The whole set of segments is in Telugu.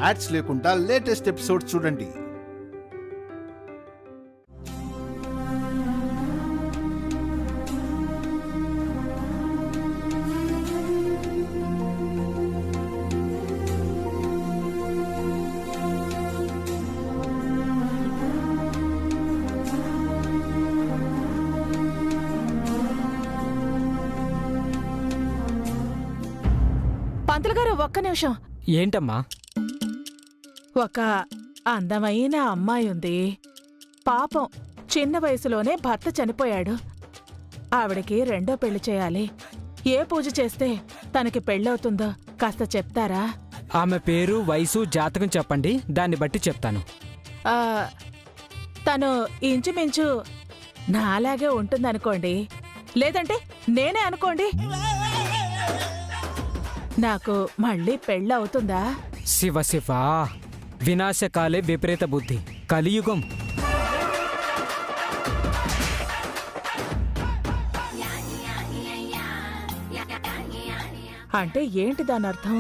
యాడ్స్ లేకుండా లేటెస్ట్ ఎపిసోడ్ చూడండి. పంతులు గారు ఒక్క నిమిషం. ఏంటమ్మా? ఒక అందమైన అమ్మాయి ఉంది. పాపం చిన్న వయసులోనే భర్త చనిపోయాడు. ఆవిడకి రెండో పెళ్లి చేయాలి. ఏ పూజ చేస్తే తనకి పెళ్ళవుతుందో కాస్త చెప్తారా? ఆమె పేరు, వయసు, జాతకం చెప్పండి, దాన్ని బట్టి చెప్తాను. తను ఇంచుమించు నాలాగే ఉంటుందనుకోండి, లేదంటే నేనే అనుకోండి. నాకు మళ్ళీ పెళ్ళవుతుందా? శివ శివ, వినాశకాలే విపరీత బుద్ధి, కలియుగం. అంటే ఏంటి దాని అర్థం?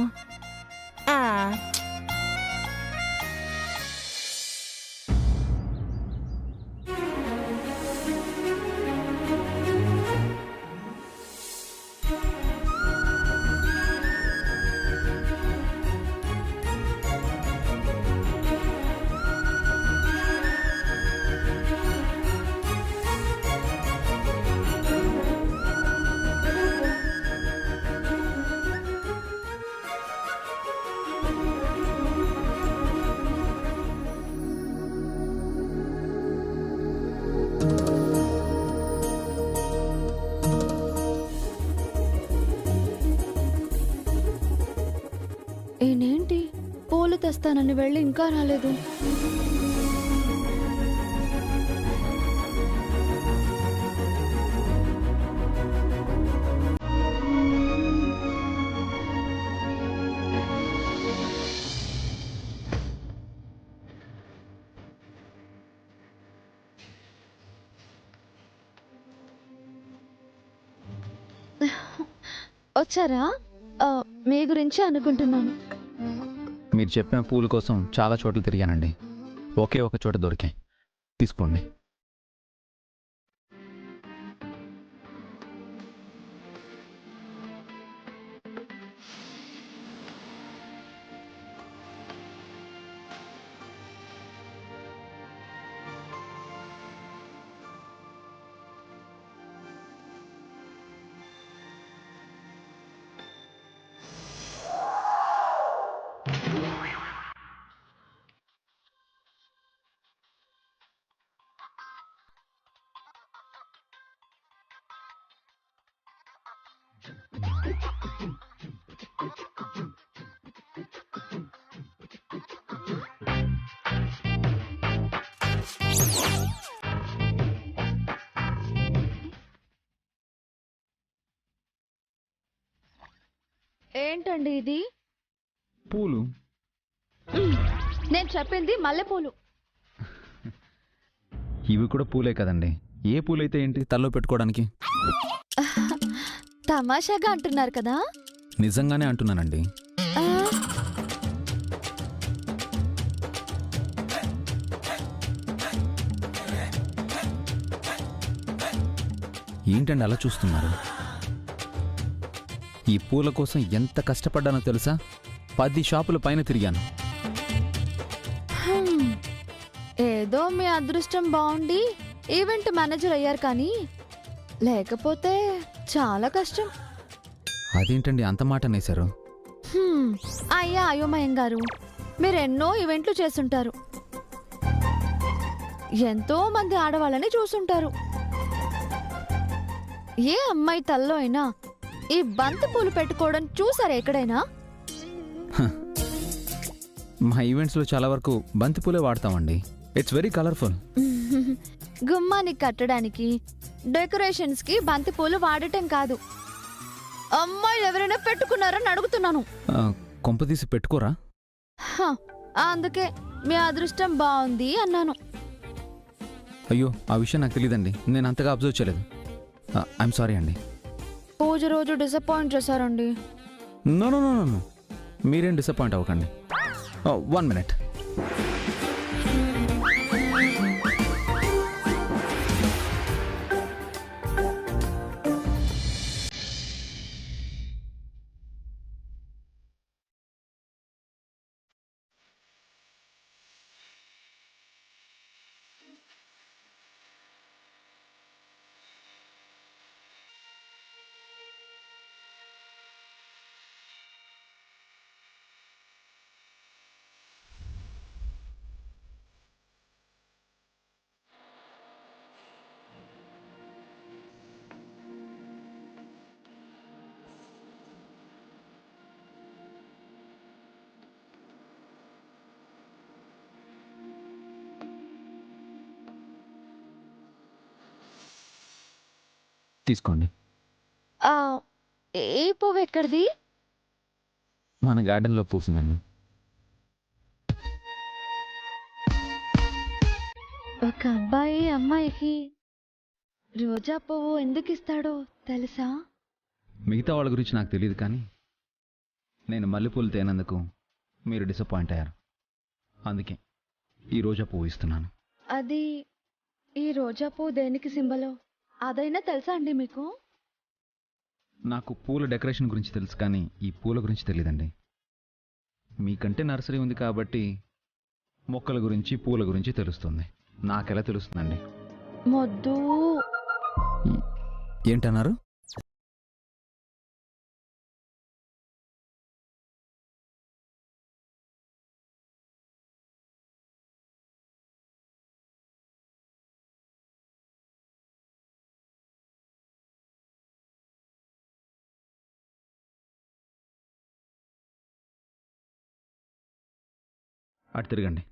నేనేంటి పూలు తెస్తానని వెళ్ళి ఇంకా రాలేదు? వచ్చారా? మీ గురించి అనుకుంటున్నాను. మీరు చెప్పిన పూల కోసం చాలా చోట్ల తిరిగానండి. ఒకే ఒక చోట దొరికాయి, తీసుకోండి. ఏంటండి ఇది? పూలు. నేను చెప్పింది మల్లెపూలు. ఇవి కూడా పూలే కదండి. ఏ పూలైతే ఏంటి తల్లో పెట్టుకోవడానికి? తమాషాగా అంటున్నారు కదా? నిజంగానే అంటున్నానండి. ఏంటండి అలా చూస్తున్నారు? ఈ పూల కోసం ఎంత కష్టపడ్డానో తెలుసా? 10 షాపుల పైన తిరిగాను. ఏదో మీ అదృష్టం బాగుండి ఈవెంట్ మేనేజర్ అయ్యారు, కానీ లేకపోతే చాలా కష్టం. అదేంటండి అంత మాట అనేశారు? అయ్యా అయోమయం గారు, మీరు ఎన్నో ఈవెంట్లు చేస్తుంటారు, ఎంతో మంది ఆడవాళ్ళని చూసుంటారు. ఏ అమ్మాయి తల్లో అయినా ఈ బంతి పూలు పెట్టుకోవడం చూసారా ఎక్కడైనా? మా ఈవెంట్స్లో చాలా వరకు బంతిపూలే వాడతామండి. It's very colourful. గుమ్మానికి కట్టడానికి, డెకరేషన్స్కి బంతి పూలు వాడటం కాదు. అమ్మాయిలు ఎవరైనా పెట్టుకున్నారని అడుగుతున్నాను. కొంపదీసి పెట్టుకోరా? అందుకే మీ అదృష్టం బాగుంది అన్నాను. అయ్యో, ఆ విషయం నాకు తెలియదండి. నేను అంతగా అబ్జర్వ్ చేయలేదు. ఐఎమ్ సారీ అండి. పూజ రోజు డిసప్పాయింట్ చేశారండి. నో నో నో నో, మీరేం డిసప్పాయింట్ అవ్వకండి. 1 minute. తీసుకోండి. ఆ, ఏ పువ్వు ఎక్కడిది? మన గార్డెన్లో పూసిందండి. ఒక అబ్బాయి అమ్మాయికి రోజా పువ్వు ఎందుకు ఇస్తాడో తెలుసా? మిగతా వాళ్ళ గురించి నాకు తెలియదు, కానీ నేను మల్లెపూలు తేనందుకు మీరు డిసప్పాయింట్ అయ్యారు. అందుకే ఈ రోజా పువ్వు ఇస్తున్నాను. అది ఈ రోజా పువ్వు దేనికి సింబలో అదైనా తెలుసా అండి మీకు? నాకు పూల డెకరేషన్ గురించి తెలుసు, కానీ ఈ పూల గురించి తెలియదండి. మీకంటే నర్సరీ ఉంది కాబట్టి మొక్కల గురించి పూల గురించి తెలుస్తుంది. నాకెలా తెలుస్తుందండి? మొద్దు. ఏంటన్నారు? అటు తిరగండి.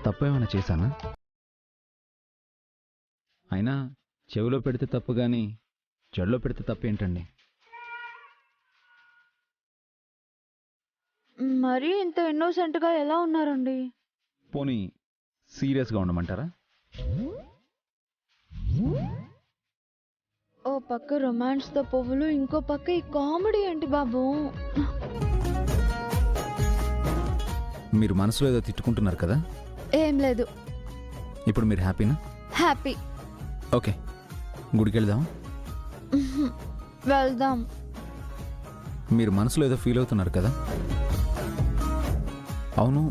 తప్పేమైనా చేశానా? అయినా చెవిలో పెడితే తప్పు, కానీ చెడులో పెడితే తప్పేంటండి? మరీ ఇంత ఇన్నోసెంట్గా ఎలా ఉన్నారండి? పోనీ సీరియస్గా ఉండమంటారా? ఓ పక్క రొమాన్స్తో పువ్వులు, ఇంకో పక్క ఈ కామెడీ ఏంటి బాబు? మీరు మనసులో ఏదో తిట్టుకుంటున్నారు కదా? ఏం లేదు. ఇప్పుడు మీరు హ్యాపీనా? హ్యాపీ. ఓకే, గుడికి వెళ్దాం. వెళ్దాం. మీరు మనసులో ఏదో ఫీల్ అవుతున్నారు కదా? అవును,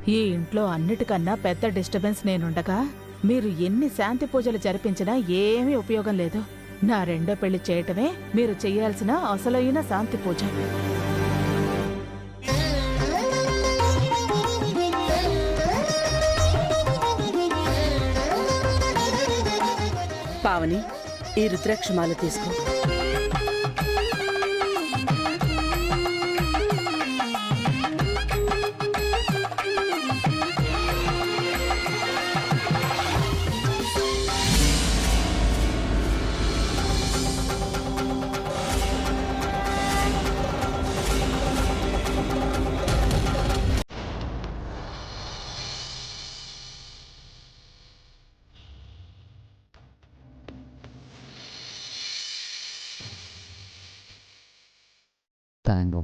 ఈ ఇంట్లో అన్నిటికన్నా పెద్ద డిస్టర్బెన్స్ నేనుండగా మీరు ఎన్ని శాంతి పూజలు జరిపించినా ఏమీ ఉపయోగం లేదు. నా రెండో పెళ్లి చేయటమే మీరు చెయ్యాల్సిన అసలైన శాంతి పూజ. పావని, ఈ రుద్రాక్షమాల తీసుకో. థ్యాంక్.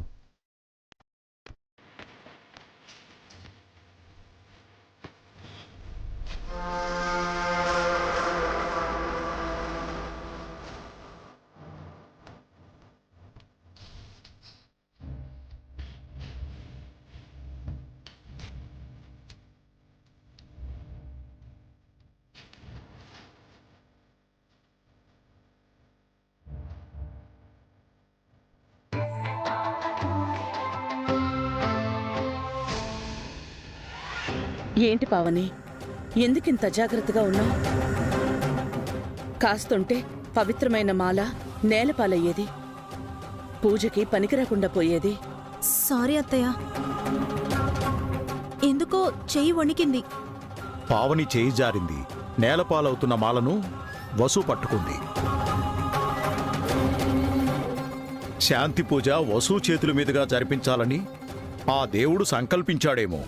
ఏంటి పావని, ఎందుకింత జాగ్రత్తగా ఉన్నావు? కాస్తుంటే పవిత్రమైన మాల నేలపాలయ్యేది, పూజకి పనికిరాకుండా పోయేది. సారీ అత్తయ్య, ఎందుకో చెయ్యి వణికింది. పావని చేయి జారింది. నేలపాలవుతున్న మాలను వసు పట్టుకుంది. శాంతి పూజ వసు చేతుల మీదుగా జరిపించాలని ఆ దేవుడు సంకల్పించాడేమో.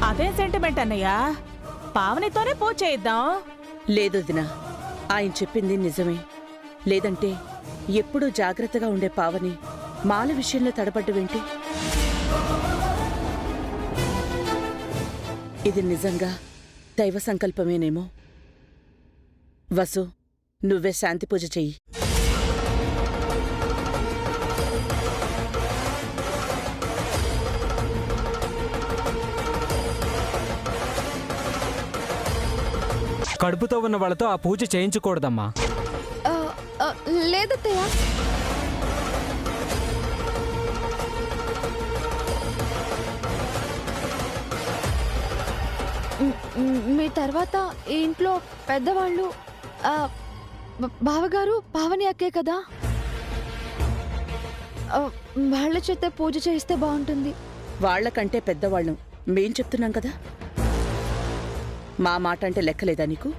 అదే సెంటిమెంట్ అన్నయ్య, పావనితోనే పూజ చేయిద్దాం. లేదు దినా, ఆయన చెప్పింది నిజమే. లేదంటే ఎప్పుడూ జాగ్రత్తగా ఉండే పావని మాల విషయంలో తడబడ్డవేంటి? ఇది నిజంగా దైవ సంకల్పమేనేమో. వసు, నువ్వే శాంతి పూజ చెయ్యి. కడుపుతో ఉన్న వాళ్ళతో ఆ పూజ చేయించకూడదమ్మా. లేదత్తయ్య. మీ తర్వాత ఈ ఇంట్లో పెద్దవాళ్ళు బావగారు పావని అక్కే కదా, వాళ్ళ చేత పూజ చేయిస్తే బాగుంటుంది. వాళ్లకంటే పెద్దవాళ్ళం మేం చెప్తున్నాం కదా. మా మాట అంటే లెక్కలేదా నీకు?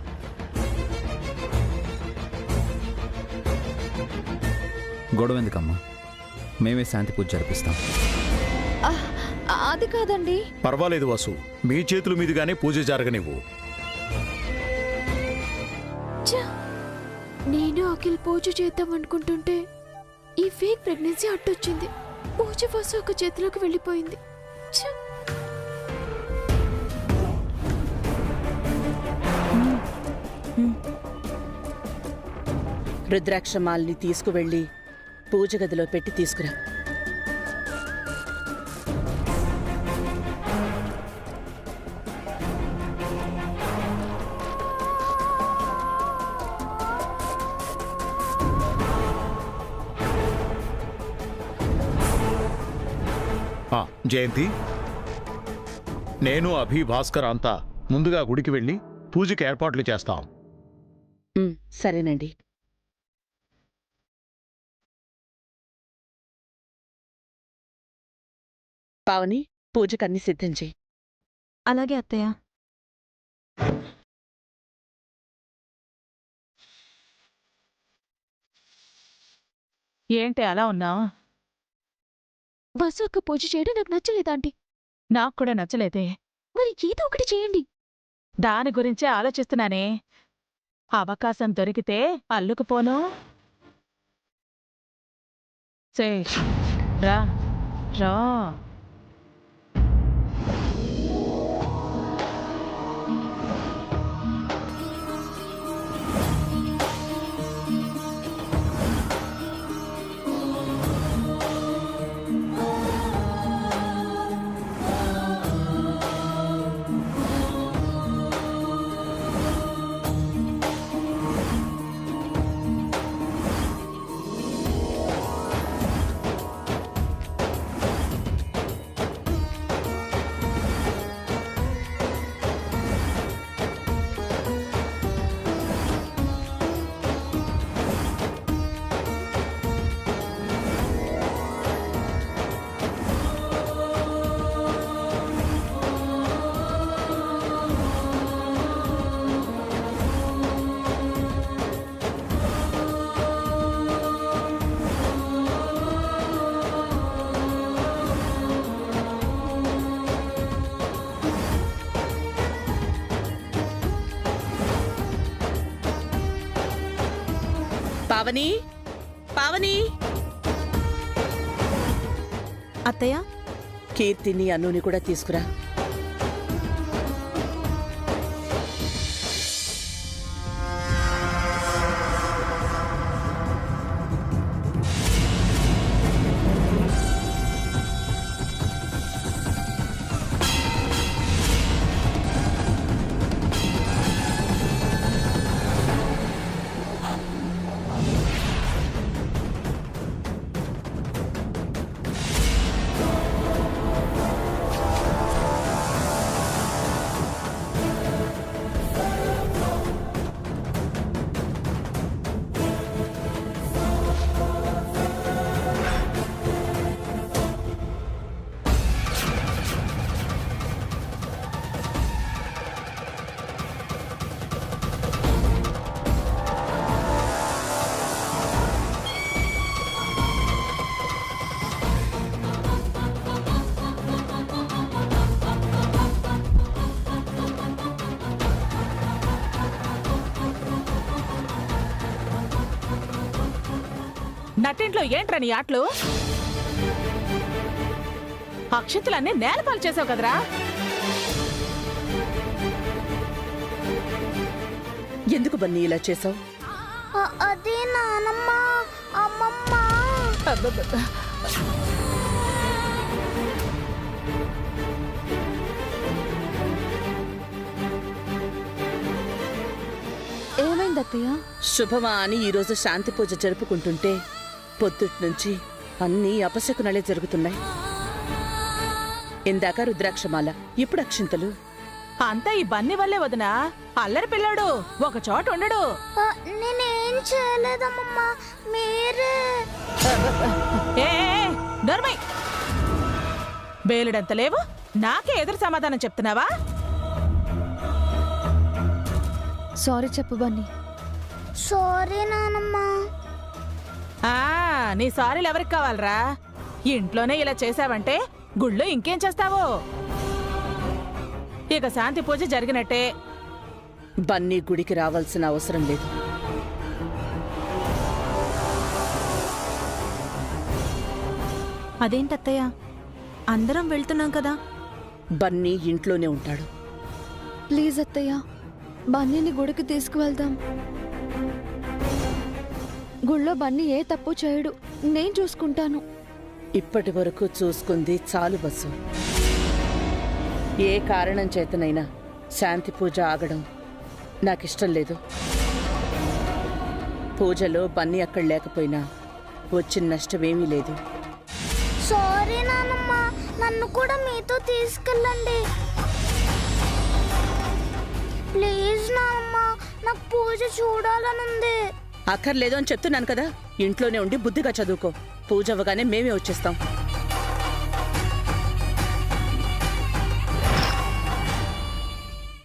గొడవ ఎందుకమ్మా, మేమే శాంతి పూజ జరిపిస్తాం. అది కాదండి. పర్వాలేదు వసు, మీ చేతుల మీదుగానే పూజ జరగనివ్వు. నేను అఖిల్ పూజ చేద్దాం అనుకుంటుంటే ఈ ఫేక్ ప్రెగ్నెన్సీ అడ్డొచ్చింది. పూజ వసు ఒక చేతిలోకి వెళ్ళిపోయింది. రుద్రాక్షమాల్ని తీసుకువెళ్ళి పూజ గదిలో పెట్టి తీసుకురా. జయంతి, నేను అభి భాస్కర్ అంతా ముందుగా గుడికి వెళ్ళి పూజకి ఏర్పాట్లు చేస్తాం. సరేనండి. పావని, పూజకన్నీ సిద్ధం చెయ్యి. అలాగే అత్తయ్య. ఏంటి అలా ఉన్నావు? వసు అక్క పూజ చేయడం నాకు నచ్చలేదు ఆంటీ. నాకు కూడా నచ్చలేదే. మరి ఏదో ఒకటి చేయండి. దాని గురించే ఆలోచిస్తున్నానే. అవకాశం దొరికితే అల్లుకుపోను. రా రా. పావని పావని అత్తయ్య కీర్తిని అన్నుని కూడా తీసుకురా. నట్టింట్లో ఏంట్రా నీ ఆటలు? అక్షంతలన్నీ నేలపాలు చేసావు కదరా. ఎందుకు బన్నీ ఇలా చేసావు? అదే నానమ్మ అమ్మమ్మ. ఏమైంది అత్తయ్య? శుభమా అని ఈరోజు శాంతి పూజ జరుపుకుంటుంటే పొద్దుట్నుంచి అన్నీ అపశకునాలే జరుగుతున్నాయి. ఇందాక రుద్రాక్షమాల, ఇప్పుడు అక్షింతలు. అంతా ఈ బన్ని వల్లే వదినా. అల్లరి పిల్లాడు ఒక చోట ఉండడు. నేనేం చేయలేదమ్మమ్మ, మీరే. నర్మై బేలుడంత లేవు, నాకే ఎదురు సమాధానం చెప్తున్నావా? సారీ చెప్పు బన్నీ. సారీ నానమ్మ. నీ సారీలు ఎవరికి కావాలరా? ఇంట్లోనే ఇలా చేసావంటే గుళ్ళో ఇంకేం చేస్తావో? ఇక శాంతి పూజ జరిగినట్టే. బన్నీ గుడికి రావాల్సిన అవసరం లేదు. అదేంటత్తయ్య, అందరం వెళ్తున్నాం కదా. బన్నీ ఇంట్లోనే ఉంటాడు. ప్లీజ్ అత్తయ్య, బన్నీని గుడికి తీసుకువెళ్దాం. గుళ్ళో బన్నీ ఏ తప్పు చేయడు, నేను చూసుకుంటాను. ఇప్పటి వరకు చూసుకుంది చాలు బస్సు. ఏ కారణం చేతనైనా శాంతి పూజ ఆగడం నాకిష్టం లేదు. పూజలో బన్నీ అక్కడ లేకపోయినా వచ్చిన నష్టమేమీ లేదు. సారీ నానమ్మ, నన్ను కూడా మీతో తీసుకెళ్ళండి ప్లీజ్ నానమ్మ. నాకు పూజ చూడాలనుంది. అక్కర్లేదు అని చెప్తున్నాను కదా. ఇంట్లోనే ఉండి బుద్ధిగా చదువుకో. పూజ అవ్వగానే మేమే వచ్చేస్తాం.